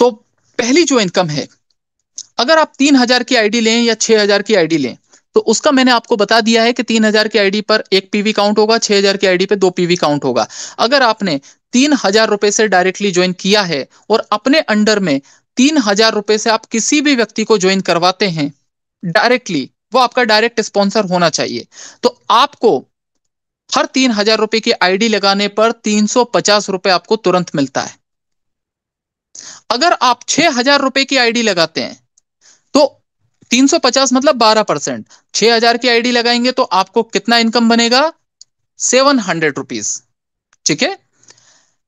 तो पहली जो इनकम है, अगर आप 3000 की आईडी लें या 6000 की आईडी लें, तो उसका मैंने आपको बता दिया है कि 3000 की आईडी पर एक पीवी काउंट होगा, 6000 की आईडी पे 2 पीवी काउंट होगा। अगर आपने 3000 रुपए से डायरेक्टली ज्वाइन किया है और अपने अंडर में 3000 रुपए से आप किसी भी व्यक्ति को ज्वाइन करवाते हैं डायरेक्टली, वो आपका डायरेक्ट स्पॉन्सर होना चाहिए, तो आपको हर 3000 रुपए की आईडी लगाने पर 350 रुपए आपको तुरंत मिलता है। अगर आप 6000 रुपए की आईडी लगाते हैं तो 350 मतलब 12%, 6000 की आईडी लगाएंगे तो आपको कितना इनकम बनेगा? 700 रुपीज। ठीक है,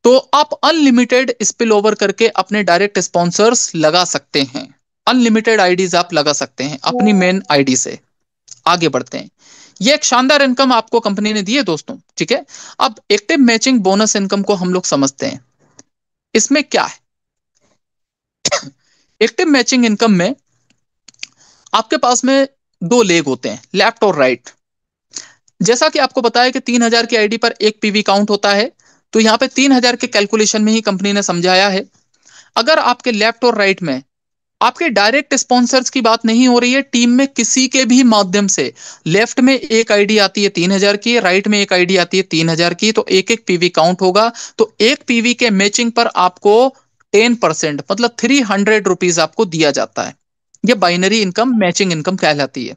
तो आप अनलिमिटेड स्पिल ओवर करके अपने डायरेक्ट स्पॉन्सर्स लगा सकते हैं। अनलिमिटेड आईडीज आप लगा सकते हैं अपनी मेन आईडी से। आगे बढ़ते हैं, ये एक शानदार इनकम आपको कंपनी ने दी है दोस्तों। ठीक है, अब एक्टिव मैचिंग बोनस इनकम को हम लोग समझते हैं। इसमें क्या है? एक्टिव मैचिंग इनकम में आपके पास में दो लेग होते हैं, लेफ्ट और राइट। जैसा कि आपको बताया कि 3000 की आईडी पर एक पीवी काउंट होता है, तो यहां पे 3000 के कैलकुलेशन में ही कंपनी ने समझाया है। अगर आपके लेफ्ट और राइट में आपके डायरेक्ट स्पॉन्सर्स की बात नहीं हो रही है, टीम में किसी के भी माध्यम से लेफ्ट में एक आईडी आती है 3000 की, राइट में एक आईडी आती है 3000 की, तो एक एक पीवी काउंट होगा। तो एक पीवी के मैचिंग पर आपको 10% मतलब 300 रुपीज आपको दिया जाता है। यह बाइनरी इनकम मैचिंग इनकम कहलाती है।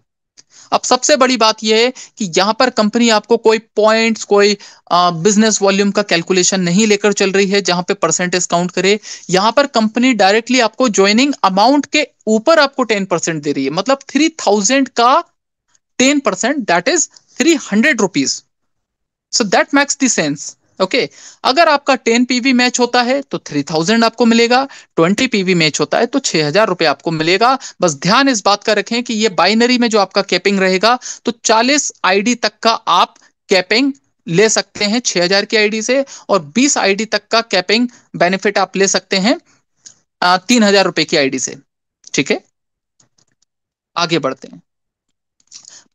अब सबसे बड़ी बात यह है कि यहां पर कंपनी आपको कोई पॉइंट्स, कोई बिजनेस वॉल्यूम का कैलकुलेशन नहीं लेकर चल रही है जहां पे परसेंटेज काउंट करे। यहां पर कंपनी डायरेक्टली आपको ज्वाइनिंग अमाउंट के ऊपर आपको 10% दे रही है, मतलब 3000 का 10%, that is 300 rupees. So that makes the sense. Okay, अगर आपका 10 पीवी मैच होता है तो 3000 आपको मिलेगा, 20 पीवी मैच होता है तो 6000 रुपए आपको मिलेगा। बस ध्यान इस बात का रखें कि ये बाइनरी में जो आपका कैपिंग रहेगा, तो 40 आईडी तक का आप कैपिंग ले सकते हैं 6000 की आईडी से, और 20 आईडी तक का कैपिंग बेनिफिट आप ले सकते हैं 3000 रुपए की आईडी से। ठीक है, आगे बढ़ते हैं।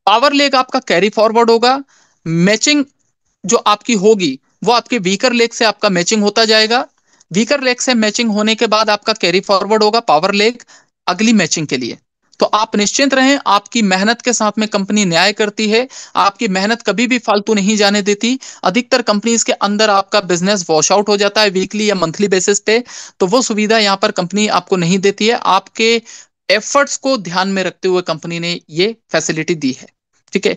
पावर लेग आपका कैरी फॉरवर्ड होगा। मैचिंग जो आपकी होगी वो आपके वीकर लेग से आपका मैचिंग होता जाएगा। वीकर लेग से मैचिंग होने के बाद आपका कैरी फॉरवर्ड होगा पावर लेग अगली मैचिंग के लिए। तो आप निश्चिंत रहें, आपकी मेहनत के साथ में कंपनी न्याय करती है, आपकी मेहनत कभी भी फालतू नहीं जाने देती। अधिकतर कंपनीज के अंदर आपका बिजनेस वॉश आउट हो जाता है वीकली या मंथली बेसिस पे, तो वो सुविधा यहां पर कंपनी आपको नहीं देती है। आपके एफर्ट्स को ध्यान में रखते हुए कंपनी ने ये फैसिलिटी दी है। ठीक है,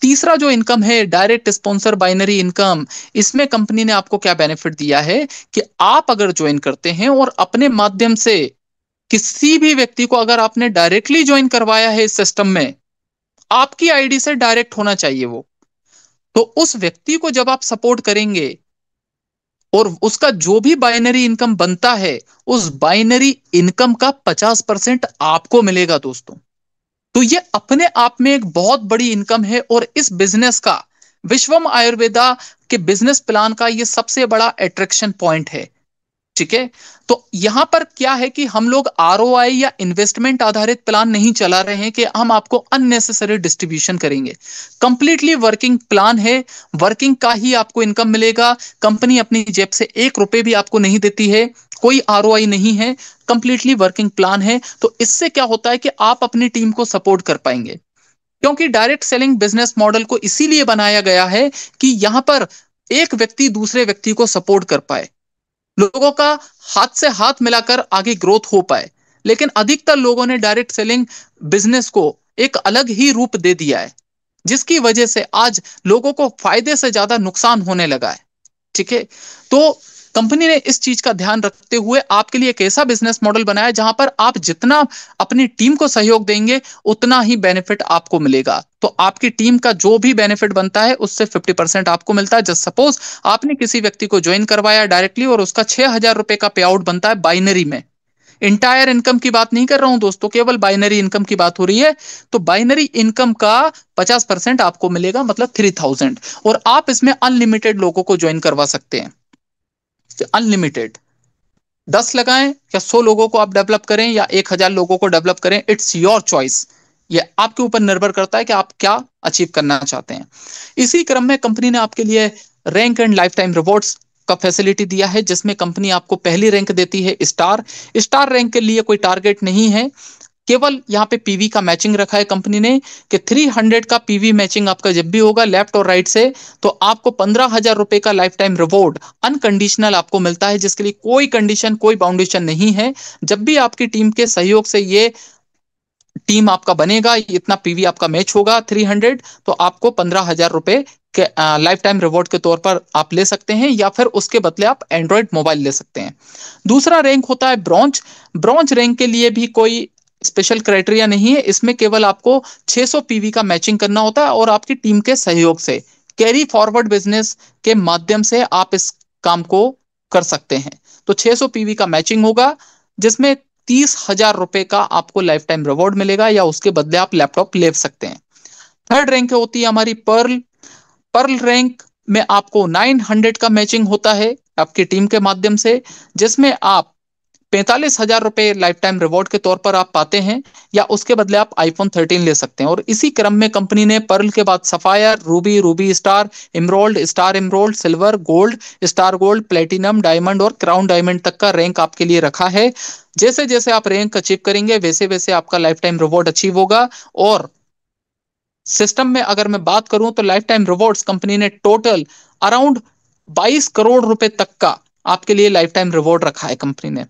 तीसरा जो इनकम है डायरेक्ट स्पॉन्सर बाइनरी इनकम, इसमें कंपनी ने आपको क्या बेनिफिट दिया है कि आप अगर ज्वाइन करते हैं और अपने माध्यम से किसी भी व्यक्ति को अगर आपने डायरेक्टली ज्वाइन करवाया है इस सिस्टम में, आपकी आईडी से डायरेक्ट होना चाहिए वो, तो उस व्यक्ति को जब आप सपोर्ट करेंगे और उसका जो भी बाइनरी इनकम बनता है, उस बाइनरी इनकम का 50% आपको मिलेगा दोस्तों। तो ये अपने आप में एक बहुत बड़ी इनकम है, और इस बिजनेस का, विश्वम आयुर्वेदा के बिजनेस प्लान का ये सबसे बड़ा अट्रैक्शन पॉइंट है। ठीक है, तो यहां पर क्या है कि हम लोग आरओआई या इन्वेस्टमेंट आधारित प्लान नहीं चला रहे हैं कि हम आपको अननेसेसरी डिस्ट्रीब्यूशन करेंगे। कंप्लीटली वर्किंग प्लान है, वर्किंग का ही आपको इनकम मिलेगा। कंपनी अपनी जेब से 1 रुपए भी आपको नहीं देती है, कोई आरओआई नहीं है, कंप्लीटली वर्किंग प्लान है। तो इससे क्या होता है कि आप अपनी टीम को सपोर्ट कर पाएंगे, क्योंकि डायरेक्ट सेलिंग बिजनेस मॉडल को इसीलिए बनाया गया है कि यहां पर एक व्यक्ति दूसरे व्यक्ति को सपोर्ट कर पाए, लोगों का हाथ से हाथ मिलाकर आगे ग्रोथ हो पाए। लेकिन अधिकतर लोगों ने डायरेक्ट सेलिंग बिजनेस को एक अलग ही रूप दे दिया है, जिसकी वजह से आज लोगों को फायदे से ज्यादा नुकसान होने लगा है। ठीक है, तो कंपनी ने इस चीज का ध्यान रखते हुए आपके लिए एक ऐसा बिजनेस मॉडल बनाया जहां पर आप जितना अपनी टीम को सहयोग देंगे उतना ही बेनिफिट आपको मिलेगा। तो आपकी टीम का जो भी बेनिफिट बनता है उससे 50% आपको मिलता है। जस्ट सपोज आपने किसी व्यक्ति को ज्वाइन करवाया डायरेक्टली और उसका 6000 रुपए का पे आउट बनता है बाइनरी में। इंटायर इनकम की बात नहीं कर रहा हूं दोस्तों, केवल बाइनरी इनकम की बात हो रही है। तो बाइनरी इनकम का 50% आपको मिलेगा, मतलब 3000, और आप इसमें अनलिमिटेड लोगों को ज्वाइन करवा सकते हैं। अनलिमिटेड 10 लगाएं या 100 लोगों को आप डेवलप करें या 1000 लोगों को डेवलप करें, इट्स योर चॉइस। ये आपके ऊपर निर्भर करता है कि आप क्या अचीव करना चाहते हैं। इसी क्रम में कंपनी ने आपके लिए rank and life time rewards का फैसिलिटी दिया है, जिसमें कंपनी आपको पहली रैंक देती है स्टार। स्टार रैंक के लिए कोई टारगेट नहीं है, केवल यहाँ पे पीवी का मैचिंग रखा है कंपनी ने कि 300 का पीवी मैचिंग आपका जब भी होगा लेफ्ट और राइट से, तो आपको 15,000 रुपए का लाइफ टाइम रिवॉर्ड अनकंडीशनल आपको मिलता है, जिसके लिए कोई कंडीशन कोई बाउंडेशन नहीं है। जब भी आपकी टीम के सहयोग से ये टीम आपका बनेगा, इतना पीवी आपका मैच होगा 300, तो आपको 15,000 रुपए के लाइफ टाइम रिवॉर्ड के तौर पर आप ले सकते हैं, या फिर उसके बदले आप एंड्रॉयड मोबाइल ले सकते हैं। दूसरा रैंक होता है ब्रॉन्ज। ब्रॉन्ज रैंक के लिए भी कोई स्पेशल क्राइटेरिया नहीं है, इसमें केवल आपको 600 पीवी का मैचिंग करना होता है, और आपकी टीम के सहयोग से कैरी फॉरवर्ड बिजनेस के माध्यम से आप इस काम को कर सकते हैं। तो 600 पीवी का मैचिंग होगा, जिसमें 30,000 रुपए का आपको लाइफ टाइम रिवॉर्ड मिलेगा, या उसके बदले आप लैपटॉप ले सकते हैं। थर्ड रैंक होती है हमारी पर्ल। पर्ल रैंक में आपको 900 का मैचिंग होता है आपकी टीम के माध्यम से, जिसमें आप 45,000 रुपए लाइफ टाइम रिवॉर्ड के तौर पर आप पाते हैं, या उसके बदले आप आईफोन 13 ले सकते हैं। और इसी क्रम में कंपनी ने पर्ल के बाद sapphire, ruby, ruby star, emerald, star emerald, silver, gold, star gold, platinum, diamond और क्राउन डायमंड तक का रैंक आपके लिए रखा है। जैसे जैसे आप रैंक अचीव करेंगे, वैसे वैसे आपका लाइफ टाइम रिवॉर्ड अचीव होगा। और सिस्टम में अगर मैं बात करूं तो लाइफ टाइम रिवॉर्ड्स कंपनी ने टोटल अराउंड 22 करोड़ रुपए तक का आपके लिए लाइफ टाइम रिवॉर्ड रखा है कंपनी ने।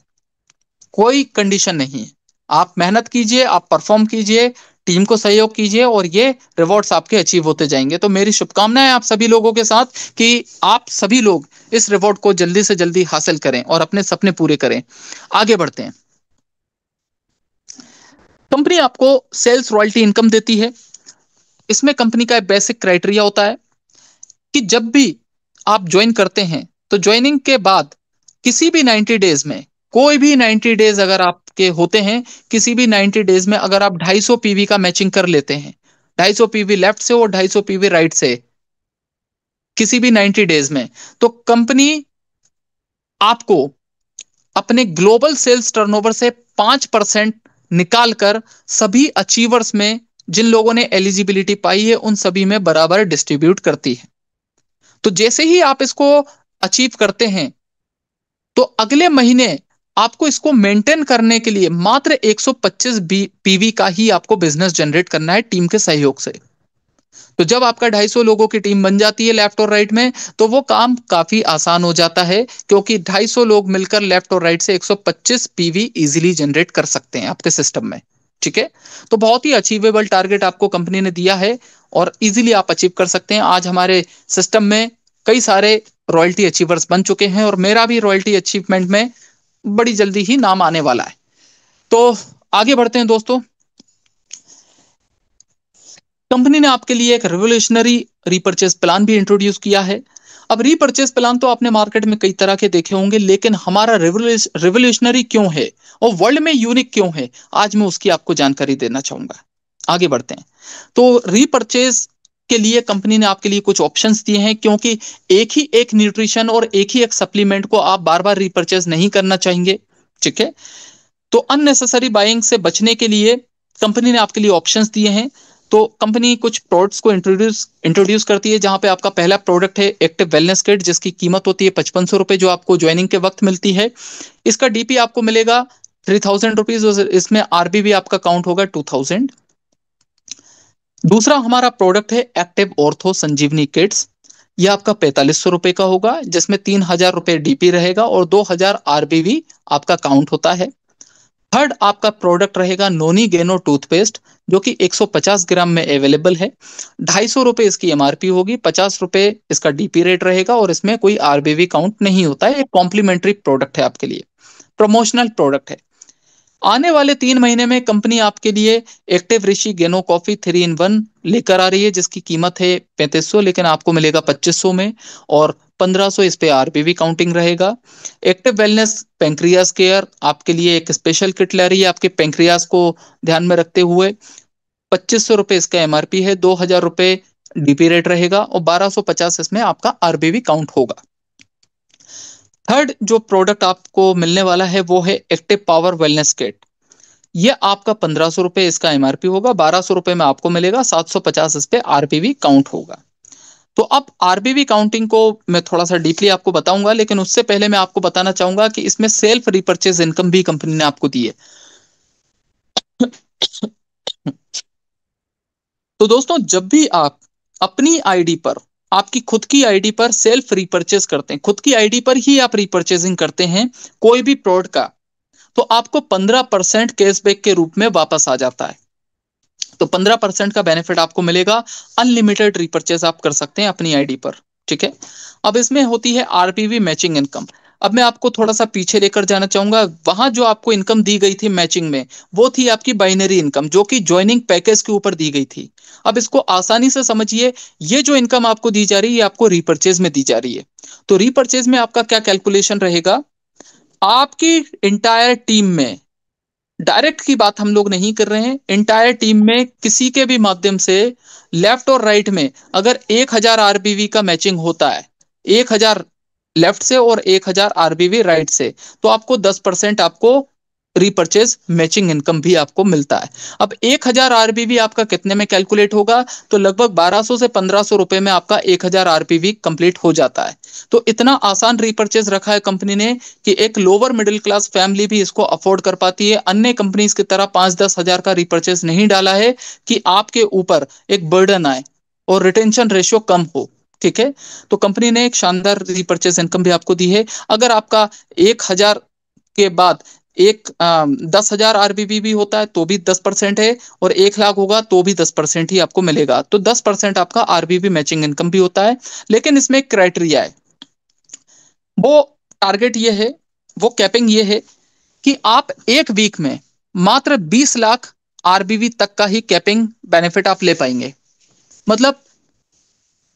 कोई कंडीशन नहीं है, आप मेहनत कीजिए, आप परफॉर्म कीजिए, टीम को सहयोग कीजिए, और ये रिवॉर्ड्स आपके अचीव होते जाएंगे। तो मेरी शुभकामनाएं आप सभी लोगों के साथ कि आप सभी लोग इस रिवॉर्ड को जल्दी से जल्दी हासिल करें और अपने सपने पूरे करें। आगे बढ़ते हैं। कंपनी आपको सेल्स रॉयल्टी इनकम देती है। इसमें कंपनी का एक बेसिक क्राइटेरिया होता है कि जब भी आप ज्वाइन करते हैं, तो ज्वाइनिंग के बाद किसी भी 90 डेज में, कोई भी 90 डेज अगर आपके होते हैं, किसी भी 90 डेज में अगर आप 250 पीवी का मैचिंग कर लेते हैं, 250 पीवी लेफ्ट से और 250 पीवी राइट से, किसी भी 90 डेज में, तो कंपनी आपको अपने ग्लोबल सेल्स टर्नओवर से 5% निकाल कर सभी अचीवर्स में, जिन लोगों ने एलिजिबिलिटी पाई है, उन सभी में बराबर डिस्ट्रीब्यूट करती है। तो जैसे ही आप इसको अचीव करते हैं, तो अगले महीने आपको इसको मेंटेन करने के लिए मात्र 125 पीवी का ही आपको बिजनेस जनरेट करना है टीम के सहयोग से। तो जब आपका 250 लोगों की टीम बन जाती है लेफ्ट और राइट में, तो वो काम काफी आसान हो जाता है, क्योंकि 250 लोग मिलकर लेफ्ट और राइट से 125 पीवी इजीली जनरेट कर सकते हैं आपके सिस्टम में। ठीक है, तो बहुत ही अचीवेबल टारगेट आपको कंपनी ने दिया है, और इजीली आप अचीव कर सकते हैं। आज हमारे सिस्टम में कई सारे रॉयल्टी अचीवर्स बन चुके हैं, और मेरा भी रॉयल्टी अचीवमेंट में बड़ी जल्दी ही नाम आने वाला है। तो आगे बढ़ते हैं दोस्तों। कंपनी ने आपके लिए एक रिवोल्यूशनरी रीपर्चेस प्लान भी इंट्रोड्यूस किया है। अब रीपर्चेस प्लान तो आपने मार्केट में कई तरह के देखे होंगे, लेकिन हमारा रिवोल्यूशनरी क्यों है और वर्ल्ड में यूनिक क्यों है, आज मैं उसकी आपको जानकारी देना चाहूंगा। आगे बढ़ते हैं। तो रीपर्चेस के लिए कंपनी ने आपके लिए कुछ ऑप्शंस दिए हैं, क्योंकि एक ही एक न्यूट्रिशन और एक ही एक सप्लीमेंट को आप बार बार रीपर्चेस नहीं करना चाहेंगे। ठीक है, तो अननेसेसरी बाइंग से बचने के लिए कंपनी ने आपके लिए ऑप्शंस दिए हैं। तो कंपनी कुछ प्रोडक्ट्स को इंट्रोड्यूस करती है, जहां पे आपका पहला प्रोडक्ट है एक्टिव वेलनेस किट, जिसकी कीमत होती है 5500 रुपए, जो आपको ज्वाइनिंग के वक्त मिलती है। इसका डीपी आपको मिलेगा 3000 रुपीज, इसमें आरबी भी आपका काउंट होगा 2000। दूसरा हमारा प्रोडक्ट है एक्टिव ऑर्थो संजीवनी किट्स, यह आपका 4500 रुपए का होगा, जिसमें 3000 रुपए डीपी रहेगा और 2000 आरबीवी आपका काउंट होता है। थर्ड आपका प्रोडक्ट रहेगा नोनी गेनो टूथपेस्ट, जो कि 150 ग्राम में अवेलेबल है। 250 रुपए इसकी एमआरपी होगी, 50 रुपए इसका डीपी रेट रहेगा, और इसमें कोई आरबीवी काउंट नहीं होता है। एक कॉम्प्लीमेंट्री प्रोडक्ट है आपके लिए, प्रमोशनल प्रोडक्ट है। आने वाले 3 महीने में कंपनी आपके लिए एक्टिव ऋषि गेनो कॉफी 3 in 1 लेकर आ रही है, जिसकी कीमत है 3500, लेकिन आपको मिलेगा 2500 में, और 1500 इस पे आरबीवी काउंटिंग रहेगा। एक्टिव वेलनेस पेंक्रियास केयर आपके लिए एक स्पेशल किट ला रही है, आपके पेंक्रियास को ध्यान में रखते हुए। 2500 रुपए इसका एमआरपी है, 2000 रुपए डीपी रेट रहेगा, और 1250 इसमें आपका आरबीवी काउंट होगा। थर्ड जो प्रोडक्ट आपको मिलने वाला है वो है एक्टिव पावर वेलनेस किट। ये आपका 1500 रुपए इसका एमआरपी होगा, 1200 रुपए में आपको मिलेगा, 750 इस पे आरपीवी काउंट होगा। तो अब आरबीवी काउंटिंग को मैं थोड़ा सा डीपली आपको बताऊंगा, लेकिन उससे पहले मैं आपको बताना चाहूंगा कि इसमें सेल्फ रिपर्चेज इनकम भी कंपनी ने आपको दी है। तो दोस्तों, जब भी आप अपनी आईडी पर, आपकी खुद की आईडी पर सेल्फ रिपर्चेज करते हैं, खुद की आईडी पर ही आप रिपर्चेजिंग करते हैं कोई भी प्रोडक्ट का, तो आपको 15% कैशबैक के रूप में वापस आ जाता है। तो 15% का बेनिफिट आपको मिलेगा। अनलिमिटेड रिपर्चेज आप कर सकते हैं अपनी आईडी पर। ठीक है। अब इसमें होती है आरपीवी मैचिंग इनकम। अब मैं आपको थोड़ा सा पीछे लेकर जाना चाहूंगा। वहां जो आपको इनकम दी गई थी मैचिंग में, वो थी आपकी बाइनरी इनकम, जो कि ज्वाइनिंग पैकेज के ऊपर दी गई थी। अब इसको आसानी से समझिए, ये जो इनकम आपको दी जा रही है, ये आपको रिपर्चेज में दी जा रही है। तो रिपर्चेज में आपका क्या कैलकुलेशन रहेगा? आपकी इंटायर टीम में, डायरेक्ट की बात हम लोग नहीं कर रहे हैं, इंटायर टीम में किसी के भी माध्यम से लेफ्ट और राइट में अगर 1000 आरबीवी का मैचिंग होता है, 1000 लेफ्ट से और 1000 आरबीवी राइट से, तो आपको 10% आपको रिपर्चेज मैचिंग इनकम भी आपको मिलता है। अब 1000 आरबीवी आपका कितने में कैलकुलेट होगा? तो लगभग 1200 से 1500 रुपए में आपका 1000 आरबीवी कंप्लीट हो जाता है। तो इतना आसान रिपर्चेज रखा है कंपनी ने कि एक लोअर मिडिल क्लास फैमिली भी इसको अफोर्ड कर पाती है। अन्य कंपनीज की तरह 5-10 हजार का रिपर्चेज नहीं डाला है कि आपके ऊपर एक बर्डन आए और रिटेंशन रेशियो कम हो। ठीक है। तो कंपनी ने एक शानदार रिपर्चेज इनकम भी आपको दी है। अगर आपका 1000 के बाद एक 10,000 आरबीबी भी होता है तो भी 10% है, और 1 लाख होगा तो भी 10% ही आपको मिलेगा। तो 10% आपका आरबीबी मैचिंग इनकम भी होता है। लेकिन इसमें एक क्राइटेरिया है, वो टारगेट ये है, वो कैपिंग ये है कि आप एक वीक में मात्र 20 लाख आरबीवी तक का ही कैपिंग बेनिफिट आप ले पाएंगे। मतलब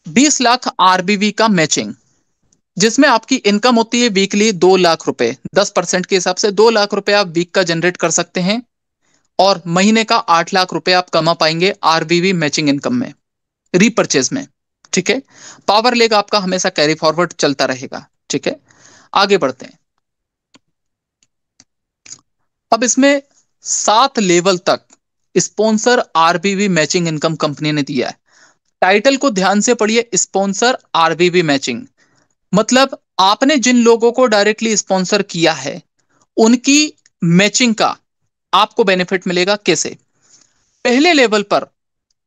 20 लाख आरबीवी का मैचिंग, जिसमें आपकी इनकम होती है वीकली 2 लाख रुपए। 10% के हिसाब से 2 लाख रुपए आप वीक का जनरेट कर सकते हैं, और महीने का 8 लाख रुपए आप कमा पाएंगे आरबीवी मैचिंग इनकम में, रिपर्चेज में। ठीक है। पावर लेग आपका हमेशा कैरी फॉरवर्ड चलता रहेगा। ठीक है। आगे बढ़ते हैं। अब इसमें 7 लेवल तक स्पॉन्सर आरबीवी मैचिंग इनकम कंपनी ने दिया है। टाइटल को ध्यान से पढ़िए, स्पॉन्सर आरबीवी मैचिंग। मतलब आपने जिन लोगों को डायरेक्टली स्पॉन्सर किया है, उनकी मैचिंग का आपको बेनिफिट मिलेगा। कैसे? पहले लेवल पर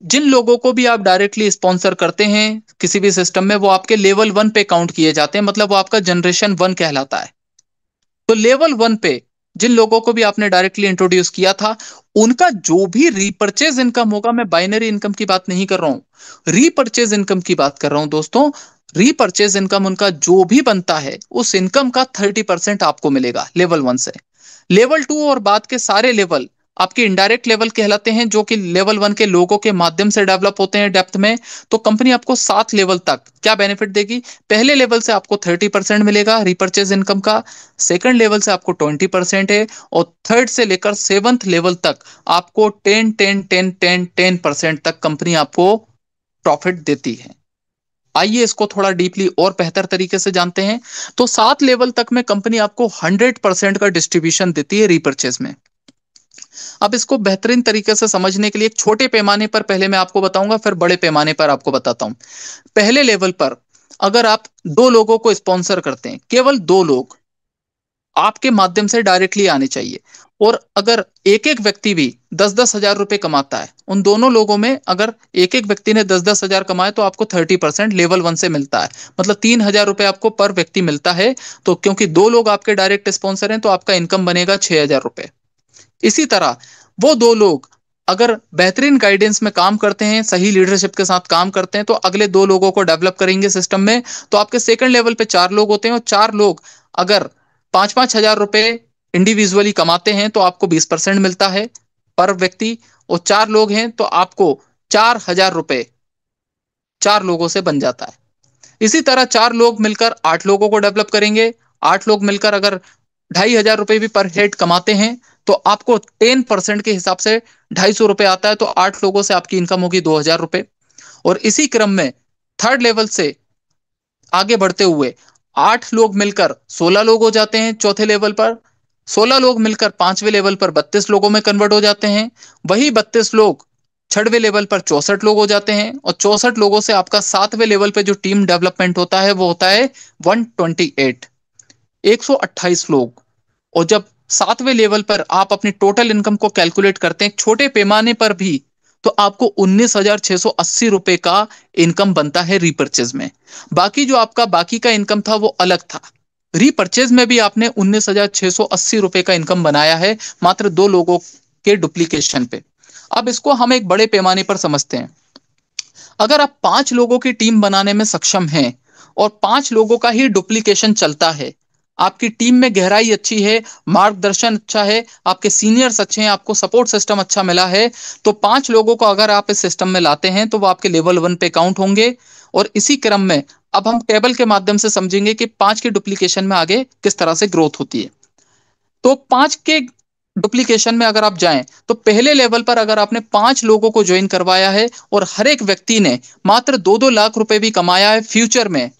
जिन लोगों को भी आप डायरेक्टली स्पॉन्सर करते हैं किसी भी सिस्टम में, वो आपके लेवल 1 पे काउंट किए जाते हैं। मतलब वो आपका जनरेशन 1 कहलाता है। तो लेवल 1 पे जिन लोगों को भी आपने डायरेक्टली इंट्रोड्यूस किया था, उनका जो भी रीपर्चेज इनकम होगा, मैं बाइनरी इनकम की बात नहीं कर रहा हूं, रीपर्चेज इनकम की बात कर रहा हूं दोस्तों। रीपर्चेज इनकम उनका जो भी बनता है, उस इनकम का 30% आपको मिलेगा लेवल 1 से। लेवल 2 और बाद के सारे लेवल आपके इनडायरेक्ट लेवल कहलाते हैं, जो कि लेवल 1 के लोगों के माध्यम से डेवलप होते हैं डेप्थ में। तो कंपनी आपको 7 लेवल तक क्या बेनिफिट देगी? पहले लेवल से आपको 30% मिलेगा रिपर्चेज इनकम का, सेकंड लेवल से आपको 20% है, और थर्ड से लेकर 7th लेवल तक आपको 10-10-10-10-10% तक कंपनी आपको प्रॉफिट देती है। आइए इसको थोड़ा डीपली और बेहतर तरीके से जानते हैं। तो 7 लेवल तक में कंपनी आपको 100% का डिस्ट्रीब्यूशन देती है रिपर्चेज में। अब इसको बेहतरीन तरीके से समझने के लिए एक छोटे पैमाने पर पहले मैं आपको बताऊंगा, फिर बड़े पैमाने पर आपको बताता हूं। पहले लेवल पर अगर आप 2 लोगों को स्पॉन्सर करते हैं, केवल 2 लोग आपके माध्यम से डायरेक्टली आने चाहिए, और अगर एक एक व्यक्ति भी 10-10 हजार रुपए कमाता है, उन दोनों लोगों में अगर एक एक व्यक्ति ने 10-10 हजार कमाए, तो आपको 30% लेवल 1 से मिलता है। मतलब 3,000 रुपए आपको पर व्यक्ति मिलता है। तो क्योंकि 2 लोग आपके डायरेक्ट स्पॉन्सर हैं, तो आपका इनकम बनेगा 6,000 रुपए। इसी तरह वो 2 लोग अगर बेहतरीन गाइडेंस में काम करते हैं, सही लीडरशिप के साथ काम करते हैं, तो अगले 2 लोगों को डेवलप करेंगे सिस्टम में। तो आपके सेकंड लेवल पे 4 लोग होते हैं, और 4 लोग अगर 5-5 हजार रुपए इंडिविजुअली कमाते हैं, तो आपको 20% मिलता है पर व्यक्ति। और 4 लोग हैं तो आपको 4,000 रुपए 4 लोगों से बन जाता है। इसी तरह 4 लोग मिलकर 8 लोगों को डेवलप करेंगे। 8 लोग मिलकर अगर 2,500 रुपए भी पर हेड कमाते हैं, तो आपको 10% के हिसाब से 250 रुपए आता है। तो 8 लोगों से आपकी इनकम होगी 2,000 रुपए। और इसी क्रम में थर्ड लेवल से आगे बढ़ते हुए 8 लोग मिलकर 16 लोग हो जाते हैं चौथे लेवल पर। 16 लोग मिलकर 5वें लेवल पर 32 लोगों में कन्वर्ट हो जाते हैं। वही 32 लोग 6वें लेवल पर 64 लोग हो जाते हैं, और 64 लोगों से आपका 7वें लेवल पे जो टीम डेवलपमेंट होता है वो होता है 128, 128 लोग। और जब 7वें लेवल पर आप अपनी टोटल इनकम को कैलकुलेट करते हैं छोटे पैमाने पर भी, तो आपको 19,680 रुपए का इनकम बनता है रीपर्चेज में। बाकी जो आपका बाकी का इनकम था वो अलग था। रीपर्चेज में भी आपने 19,680 रुपए का इनकम बनाया है, मात्र 2 लोगों के डुप्लीकेशन पे। अब इसको हम एक बड़े पैमाने पर समझते हैं। अगर आप 5 लोगों की टीम बनाने में सक्षम हैं और 5 लोगों का ही डुप्लीकेशन चलता है, आपकी टीम में गहराई अच्छी है, मार्गदर्शन अच्छा है, आपके सीनियर्स अच्छे हैं, आपको सपोर्ट सिस्टम अच्छा मिला है, तो 5 लोगों को अगर आप इस सिस्टम में लाते हैं तो वो आपके लेवल 1 पे काउंट होंगे। और इसी क्रम में अब हम टेबल के माध्यम से समझेंगे कि 5 के डुप्लीकेशन में आगे किस तरह से ग्रोथ होती है। तो 5 के डुप्लीकेशन में अगर आप जाएं तो पहले लेवल पर अगर आपने 5 लोगों को ज्वाइन करवाया है और हर एक व्यक्ति ने मात्र 2-2 लाख रुपए भी कमाया है फ्यूचर में,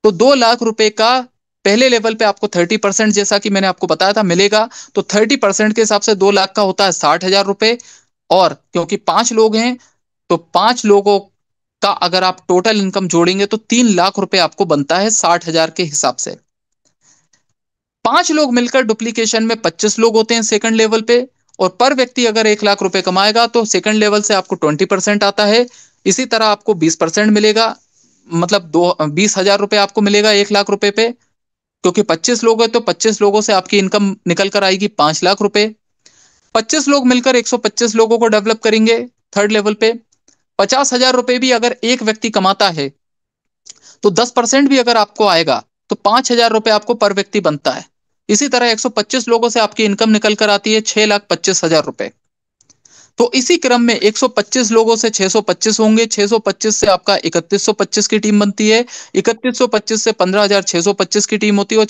तो 2 लाख रुपए का पहले लेवल पे आपको 30%, जैसा कि मैंने आपको बताया था, मिलेगा। तो 30% के हिसाब से 2 लाख का होता है 60,000 रुपए। और क्योंकि 5 लोग हैं तो 5 लोगों का अगर आप टोटल इनकम जोड़ेंगे तो 3 लाख रुपए आपको बनता है 60,000 के हिसाब से। 5 लोग मिलकर डुप्लीकेशन में 25 लोग होते हैं सेकंड लेवल पे, और पर व्यक्ति अगर 1 लाख रुपए कमाएगा तो सेकंड लेवल से आपको 20% आता है। इसी तरह आपको 20% मिलेगा, मतलब 20,000 रुपए आपको मिलेगा 1 लाख रुपए पे। क्योंकि 25 लोग है तो 25 लोगों से आपकी इनकम निकल कर आएगी 5 लाख रुपए। 25 लोग मिलकर 125 लोगों को डेवलप करेंगे थर्ड लेवल पे। 50,000 रुपए भी अगर एक व्यक्ति कमाता है तो 10% भी अगर आपको आएगा तो 5,000 रुपए आपको पर व्यक्ति बनता है। इसी तरह 125 लोगों से आपकी इनकम निकल कर आती है 6,25,000 रुपए। तो इसी क्रम में 125 लोगों से 625 होंगे, 625 से आपका 3125 की टीम बनती है, 3125 से 15,625 की टीम होती है, और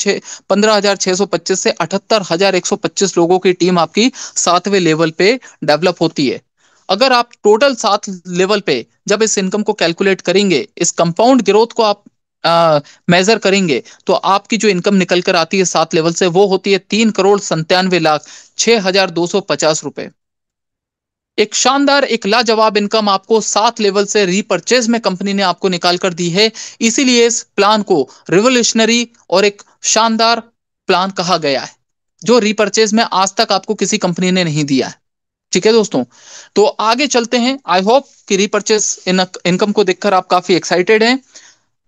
15,625 से 78,125 लोगों की टीम आपकी 7वें लेवल पे डेवलप होती है। अगर आप टोटल 7 लेवल पे जब इस इनकम को कैलकुलेट करेंगे, इस कंपाउंड ग्रोथ को आप मेजर करेंगे, तो आपकी जो इनकम निकल कर आती है 7 लेवल से वो होती है 3,97,06,250 रुपए। एक शानदार, एक लाजवाब इनकम आपको 7 लेवल से रीपर्चेज में कंपनी ने आपको निकाल कर दी है। इसीलिए इस प्लान को रिवोल्यूशनरी और एक शानदार प्लान कहा गया है, जो रीपर्चेज में आज तक आपको किसी कंपनी ने नहीं दिया है। ठीक है दोस्तों, तो आगे चलते हैं। आई होप कि रीपर्चेज इनकम को देखकर आप काफी एक्साइटेड हैं,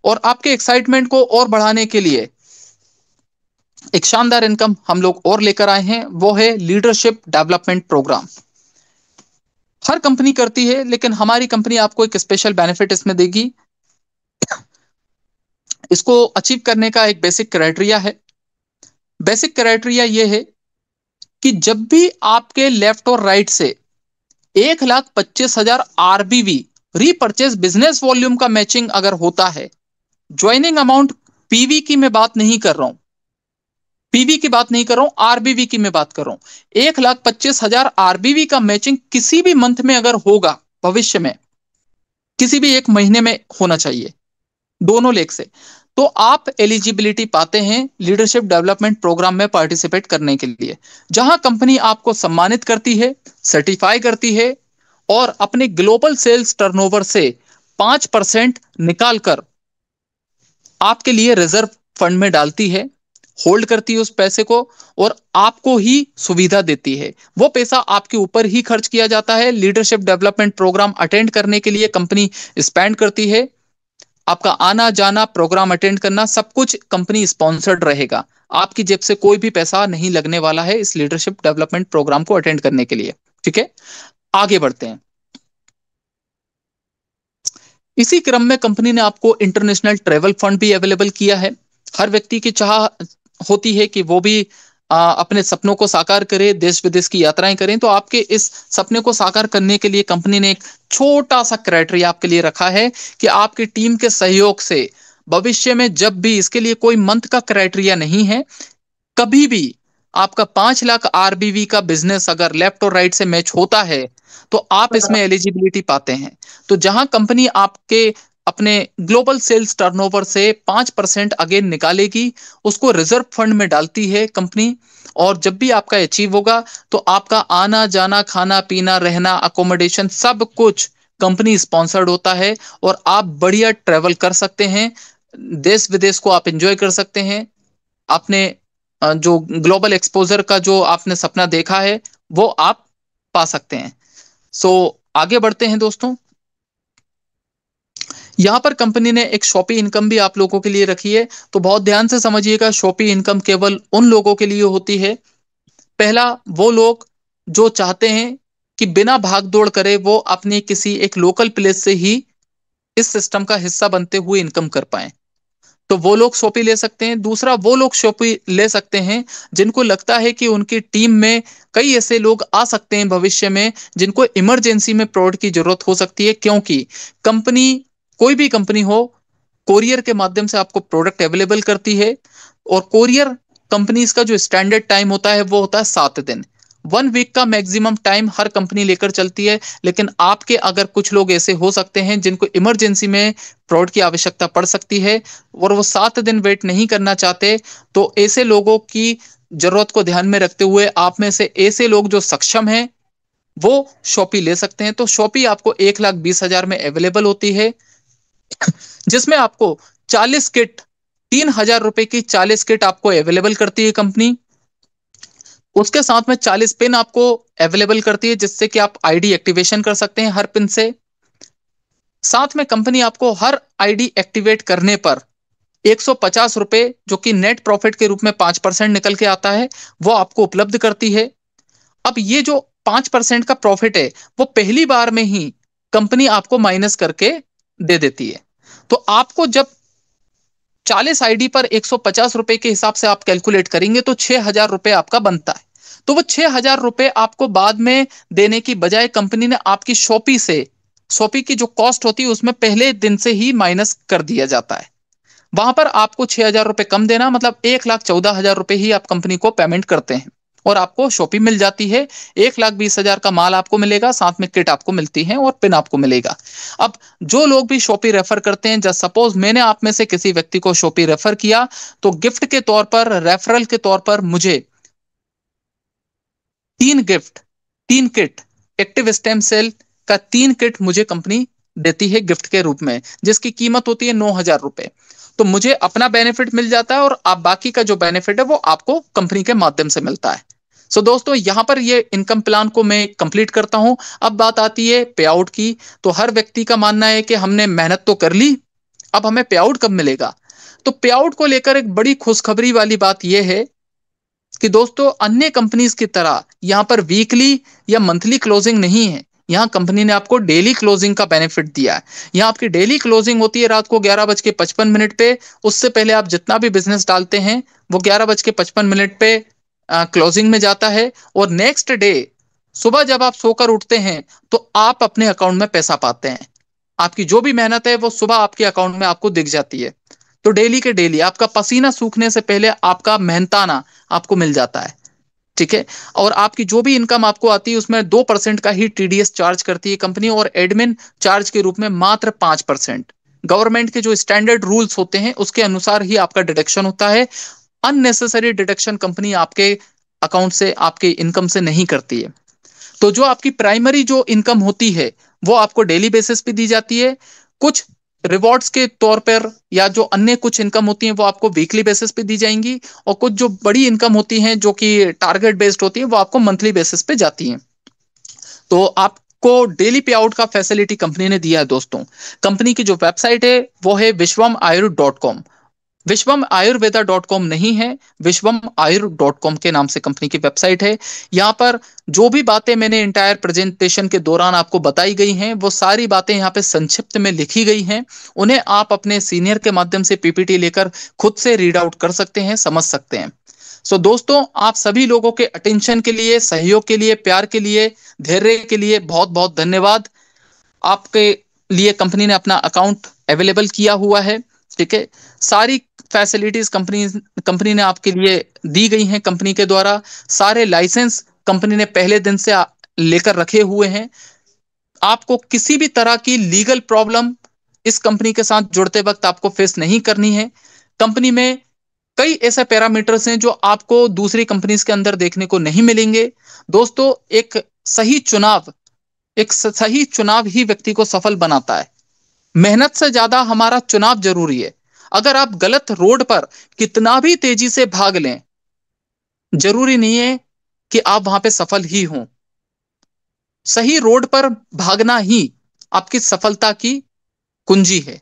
और आपके एक्साइटमेंट को और बढ़ाने के लिए एक शानदार इनकम हम लोग और लेकर आए हैं, वो है लीडरशिप डेवलपमेंट प्रोग्राम। हर कंपनी करती है, लेकिन हमारी कंपनी आपको एक स्पेशल बेनिफिट इसमें देगी। इसको अचीव करने का एक बेसिक क्राइटेरिया है। बेसिक क्राइटेरिया यह है कि जब भी आपके लेफ्ट और राइट से 1,25,000 आरबीवी रीपर्चेज बिजनेस वॉल्यूम का मैचिंग अगर होता है, ज्वाइनिंग अमाउंट पीवी की मैं बात नहीं कर रहा हूं, पीवी की बात नहीं कर रहा हूं, आरबीवी की मैं बात कर रहा हूं। 1,25,000 आरबीवी का मैचिंग किसी भी मंथ में अगर होगा, भविष्य में किसी भी एक महीने में होना चाहिए, दोनों लेग से, तो आप एलिजिबिलिटी पाते हैं लीडरशिप डेवलपमेंट प्रोग्राम में पार्टिसिपेट करने के लिए, जहां कंपनी आपको सम्मानित करती है, सर्टिफाई करती है, और अपने ग्लोबल सेल्स टर्नओवर से 5% निकालकर आपके लिए रिजर्व फंड में डालती है, होल्ड करती है उस पैसे को, और आपको ही सुविधा देती है। वो पैसा आपके ऊपर ही खर्च किया जाता है। लीडरशिप डेवलपमेंट प्रोग्राम अटेंड करने के लिए कंपनी स्पेंड करती है। आपका आना जाना, प्रोग्राम अटेंड करना, सब कुछ कंपनी स्पॉन्सर्ड रहेगा। आपकी जेब से कोई भी पैसा नहीं लगने वाला है इस लीडरशिप डेवलपमेंट प्रोग्राम को अटेंड करने के लिए। ठीक है, आगे बढ़ते हैं। इसी क्रम में कंपनी ने आपको इंटरनेशनल ट्रेवल फंड भी अवेलेबल किया है। हर व्यक्ति की चाह होती है कि वो भी अपने सपनों को साकार करे, देश विदेश की यात्राएं करें। तो आपके इस सपने को साकार करने के लिए कंपनी ने एक छोटा सा क्राइटेरिया आपके लिए रखा है कि आपकी टीम के सहयोग से भविष्य में जब भी, इसके लिए कोई मंथ का क्राइटेरिया नहीं है, कभी भी आपका 5 लाख आरबीवी का बिजनेस अगर लेफ्ट और राइट से मैच होता है तो आप इसमें एलिजिबिलिटी पाते हैं। तो जहां कंपनी आपके अपने ग्लोबल सेल्स टर्नओवर से 5% अगेन निकालेगी, उसको रिजर्व फंड में डालती है कंपनी। और जब भी आपका अचीव होगा तो आपका आना जाना, खाना पीना, रहना, अकोमोडेशन, सब कुछ कंपनी स्पॉन्सर्ड होता है और आप बढ़िया ट्रेवल कर सकते हैं, देश विदेश को आप एंजॉय कर सकते हैं। आपने जो ग्लोबल एक्सपोजर का जो आपने सपना देखा है वो आप पा सकते हैं। सो आगे बढ़ते हैं दोस्तों। यहां पर कंपनी ने एक शॉपी इनकम भी आप लोगों के लिए रखी है, तो बहुत ध्यान से समझिएगा। शॉपी इनकम केवल उन लोगों के लिए होती है, पहला वो लोग जो चाहते हैं कि बिना भाग दौड़ करे वो अपनी किसी एक लोकल प्लेस से ही इस सिस्टम का हिस्सा बनते हुए इनकम कर पाए, तो वो लोग शॉपी ले सकते हैं। दूसरा वो लोग शॉपी ले सकते हैं जिनको लगता है कि उनकी टीम में कई ऐसे लोग आ सकते हैं भविष्य में जिनको इमरजेंसी में प्रोडक्ट की जरूरत हो सकती है, क्योंकि कंपनी, कोई भी कंपनी हो, कोरियर के माध्यम से आपको प्रोडक्ट अवेलेबल करती है। और कोरियर कंपनीज का जो स्टैंडर्ड टाइम होता है वो होता है 7 दिन। 1 वीक का मैक्सिमम टाइम हर कंपनी लेकर चलती है, लेकिन आपके अगर कुछ लोग ऐसे हो सकते हैं जिनको इमरजेंसी में प्रोडक्ट की आवश्यकता पड़ सकती है और वो 7 दिन वेट नहीं करना चाहते, तो ऐसे लोगों की जरूरत को ध्यान में रखते हुए आप में से ऐसे लोग जो सक्षम हैं वो शॉपी ले सकते हैं। तो शॉपी आपको 1,20,000 में अवेलेबल होती है, जिसमें आपको 40 किट, 3,000 रुपए की 40 किट आपको अवेलेबल करती है कंपनी। उसके साथ में 40 पिन आपको अवेलेबल करती है जिससे कि आप आईडी एक्टिवेशन कर सकते हैं हर पिन से। साथ में कंपनी आपको हर आईडी एक्टिवेट करने पर 150 रुपए, जो कि नेट प्रॉफिट के रूप में 5% निकल के आता है, वो आपको उपलब्ध करती है। अब ये जो 5% का प्रॉफिट है वो पहली बार में ही कंपनी आपको माइनस करके दे देती है। तो आपको जब 40 आईडी पर 150 रुपए के हिसाब से आप कैलकुलेट करेंगे तो 6,000 रुपए आपका बनता है। तो वो 6,000 रुपए आपको बाद में देने की बजाय कंपनी ने आपकी शॉपी से, शॉपी की जो कॉस्ट होती है उसमें पहले दिन से ही माइनस कर दिया जाता है। वहां पर आपको 6,000 रुपए कम देना, मतलब 1,14,000 रुपए ही आप कंपनी को पेमेंट करते हैं और आपको शॉपी मिल जाती है। 1,20,000 का माल आपको मिलेगा, साथ में किट आपको मिलती है और पिन आपको मिलेगा। अब जो लोग भी शॉपी रेफर करते हैं, जब सपोज मैंने आप में से किसी व्यक्ति को शॉपी रेफर किया, तो गिफ्ट के तौर पर, रेफरल के तौर पर मुझे 3 gift, 3 kit, active stem cell का 3 किट मुझे कंपनी देती है गिफ्ट के रूप में, जिसकी कीमत होती है 9,000 रुपए। तो मुझे अपना बेनिफिट मिल जाता है और आप बाकी का जो बेनिफिट है वो आपको कंपनी के माध्यम से मिलता है। सो दोस्तों, यहां पर ये इनकम प्लान को मैं कंप्लीट करता हूं। अब बात आती है पे आउट की। तो हर व्यक्ति का मानना है कि हमने मेहनत तो कर ली, अब हमें पे आउट कब मिलेगा। तो पे आउट को लेकर एक बड़ी खुशखबरी वाली बात यह है कि दोस्तों, अन्य कंपनीज की तरह यहां पर वीकली या मंथली क्लोजिंग नहीं है। यहां कंपनी ने आपको डेली क्लोजिंग का बेनिफिट दिया है। यहां आपकी डेली क्लोजिंग होती है रात को 11:55 पे। उससे पहले आप जितना भी बिजनेस डालते हैं वो 11:55 पे क्लोजिंग में जाता है, और नेक्स्ट डे सुबह जब आप सोकर उठते हैं तो आप अपने अकाउंट में पैसा पाते हैं। आपकी जो भी मेहनत है वो सुबह आपके अकाउंट में आपको दिख जाती है। तो डेली के डेली आपका पसीना सूखने से पहले आपका मेहनताना आपको मिल जाता है। ठीक है। और आपकी जो भी इनकम आपको आती है उसमें 2% का ही टीडीएस चार्ज करती है कंपनी, और एडमिन चार्ज के रूप में मात्र 5%। गवर्नमेंट के जो स्टैंडर्ड रूल्स होते हैं उसके अनुसार ही आपका डिडक्शन होता है। अननेसेसरी डिडक्शन कंपनी आपके अकाउंट से, आपके इनकम से नहीं करती है। तो जो आपकी प्राइमरी जो इनकम होती है वो आपको डेली बेसिस पे दी जाती है। कुछ रिवॉर्ड्स के तौर पर या जो अन्य कुछ इनकम होती है वो आपको वीकली बेसिस पे दी जाएंगी, और कुछ जो बड़ी इनकम होती हैं जो कि टारगेट बेस्ड होती है वो आपको मंथली बेसिस पे जाती हैं। तो आपको डेली पे आउट का फैसिलिटी कंपनी ने दिया है दोस्तों। कंपनी की जो वेबसाइट है वो है विश्वम विश्वम आयुर्वेदा .com नहीं है, विश्वम आयुर.com के नाम से कंपनी की वेबसाइट है। यहाँ पर जो भी बातें मैंने इंटायर प्रेजेंटेशन के दौरान आपको बताई गई हैं वो सारी बातें यहाँ पे संक्षिप्त में लिखी गई हैं। उन्हें आप अपने सीनियर के माध्यम से पीपीटी लेकर खुद से रीड आउट कर सकते हैं, समझ सकते हैं। सो दोस्तों, आप सभी लोगों के अटेंशन के लिए, सहयोग के लिए, प्यार के लिए, धैर्य के लिए बहुत बहुत धन्यवाद। आपके लिए कंपनी ने अपना अकाउंट अवेलेबल किया हुआ है। ठीक है। सारी फैसिलिटीज कंपनी कंपनी ने आपके लिए दी गई हैं कंपनी के द्वारा। सारे लाइसेंस कंपनी ने पहले दिन से लेकर रखे हुए हैं। आपको किसी भी तरह की लीगल प्रॉब्लम इस कंपनी के साथ जुड़ते वक्त आपको फेस नहीं करनी है। कंपनी में कई ऐसे पैरामीटर्स हैं जो आपको दूसरी कंपनीज के अंदर देखने को नहीं मिलेंगे। दोस्तों, एक सही चुनाव ही व्यक्ति को सफल बनाता है। मेहनत से ज्यादा हमारा चुनाव जरूरी है। अगर आप गलत रोड पर कितना भी तेजी से भाग लें, जरूरी नहीं है कि आप वहां पे सफल ही हों। सही रोड पर भागना ही आपकी सफलता की कुंजी है।